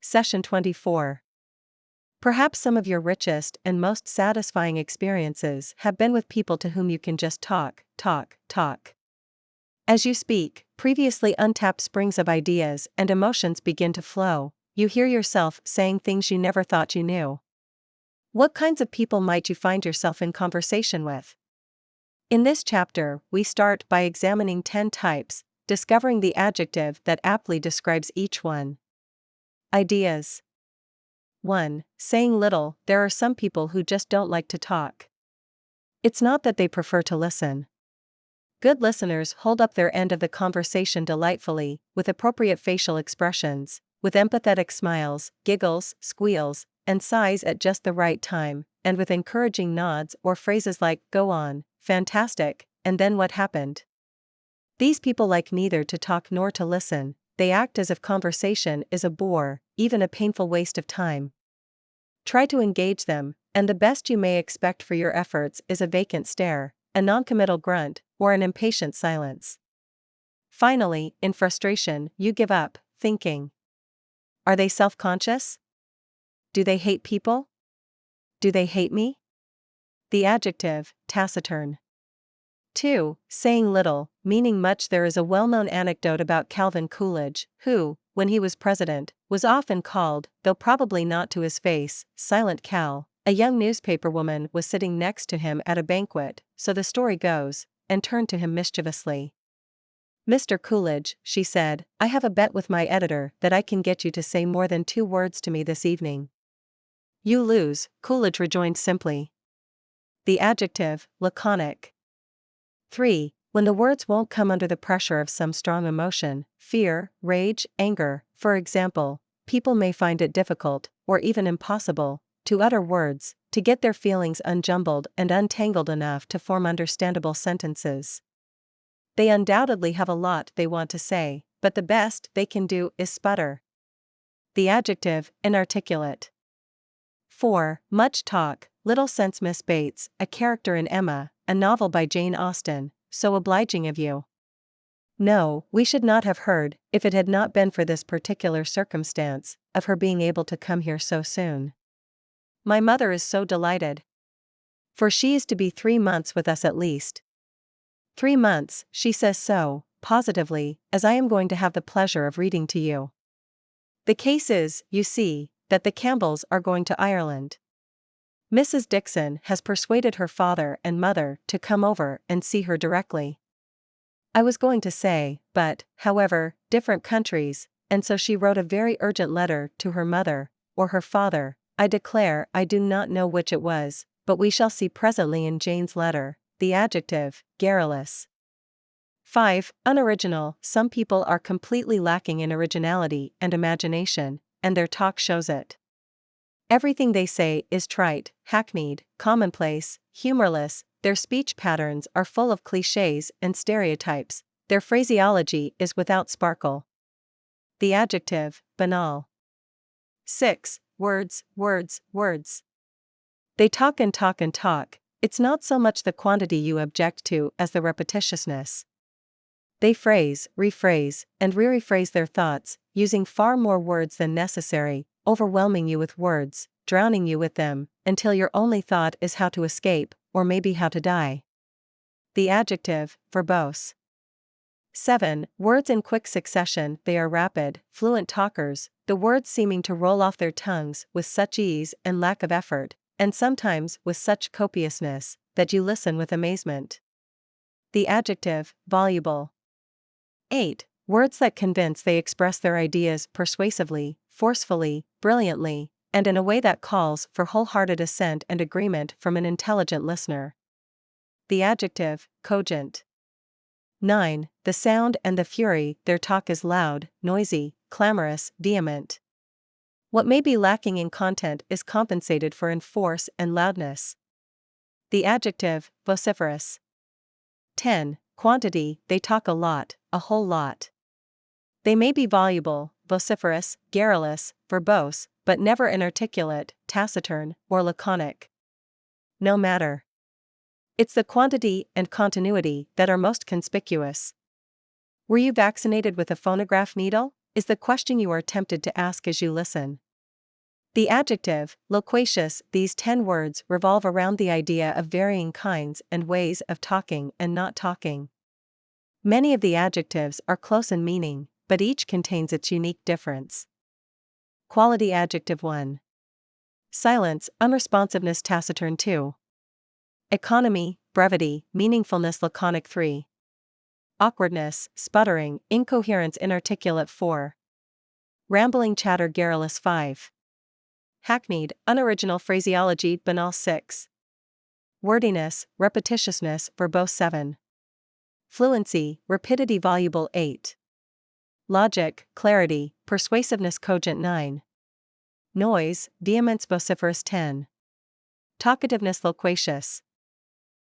Session 24. Perhaps some of your richest and most satisfying experiences have been with people to whom you can just talk. As you speak, previously untapped springs of ideas and emotions begin to flow. You hear yourself saying things you never thought you knew. What kinds of people might you find yourself in conversation with? In this chapter, we start by examining 10 types, discovering the adjective that aptly describes each one. Ideas. 1. Saying little. There are some people who just don't like to talk. It's not that they prefer to listen. Good listeners hold up their end of the conversation delightfully, with appropriate facial expressions, with empathetic smiles, giggles, squeals, and sighs at just the right time, and with encouraging nods or phrases like, "Go on, fantastic, and then what happened?" These people like neither to talk nor to listen. They act as if conversation is a bore, even a painful waste of time. Try to engage them, and the best you may expect for your efforts is a vacant stare, a noncommittal grunt, or an impatient silence. Finally, in frustration, you give up, thinking, are they self-conscious? Do they hate people? Do they hate me? The adjective, taciturn. 2. Saying little, meaning much. There is a well-known anecdote about Calvin Coolidge, who, when he was president, was often called, though probably not to his face, Silent Cal. A young newspaperwoman was sitting next to him at a banquet, so the story goes, and turned to him mischievously. "Mr. Coolidge," she said, "I have a bet with my editor that I can get you to say more than 2 words to me this evening." "You lose," Coolidge rejoined simply. The adjective, laconic. 3. When the words won't come under the pressure of some strong emotion, fear, rage, anger, for example, people may find it difficult, or even impossible, to utter words, to get their feelings unjumbled and untangled enough to form understandable sentences. They undoubtedly have a lot they want to say, but the best they can do is sputter. The adjective, inarticulate. 4. Much talk, little sense. Miss Bates, a character in Emma, a novel by Jane Austen, so obliging of you. No, we should not have heard, if it had not been for this particular circumstance, of her being able to come here so soon. My mother is so delighted. For she is to be 3 months with us at least. 3 months, she says so, positively, as I am going to have the pleasure of reading to you. The case is, you see, that the Campbells are going to Ireland. Mrs. Dixon has persuaded her father and mother to come over and see her directly. I was going to say, but, however, different countries, and so she wrote a very urgent letter to her mother, or her father. I declare I do not know which it was, but we shall see presently in Jane's letter. The adjective, garrulous. 5. Unoriginal. Some people are completely lacking in originality and imagination, and their talk shows it. Everything they say is trite, hackneyed, commonplace, humorless. Their speech patterns are full of clichés and stereotypes. Their phraseology is without sparkle. The adjective, banal. 6. Words. They talk and talk and talk. It's not so much the quantity you object to as the repetitiousness. They phrase, rephrase, and re-rephrase their thoughts, using far more words than necessary, overwhelming you with words, drowning you with them, until your only thought is how to escape, or maybe how to die. The adjective, verbose. 7. Words in quick succession. They are rapid, fluent talkers, the words seeming to roll off their tongues with such ease and lack of effort, and sometimes with such copiousness, that you listen with amazement. The adjective, voluble. 8. Words that convince. They express their ideas persuasively, forcefully, brilliantly, and in a way that calls for wholehearted assent and agreement from an intelligent listener. The adjective, cogent. 9. The sound and the fury. Their talk is loud, noisy, clamorous, vehement. What may be lacking in content is compensated for in force and loudness. The adjective, vociferous. 10. Quantity. They talk a lot, a whole lot. They may be voluble, vociferous, garrulous, verbose, but never inarticulate, taciturn, or laconic. No matter. It's the quantity and continuity that are most conspicuous. Were you vaccinated with a phonograph needle? is the question you are tempted to ask as you listen. The adjective, loquacious, these 10 words revolve around the idea of varying kinds and ways of talking and not talking. Many of the adjectives are close in meaning, but each contains its unique difference. Quality adjective 1. Silence, unresponsiveness, taciturn 2. Economy, brevity, meaningfulness, laconic 3. Awkwardness, sputtering, incoherence, inarticulate 4. Rambling chatter, garrulous 5. Hackneyed, unoriginal phraseology, banal 6. Wordiness, repetitiousness, verbose 7. Fluency, rapidity, voluble 8. Logic, clarity, persuasiveness, cogent 9. Noise, vehemence, vociferous 10. Talkativeness, loquacious.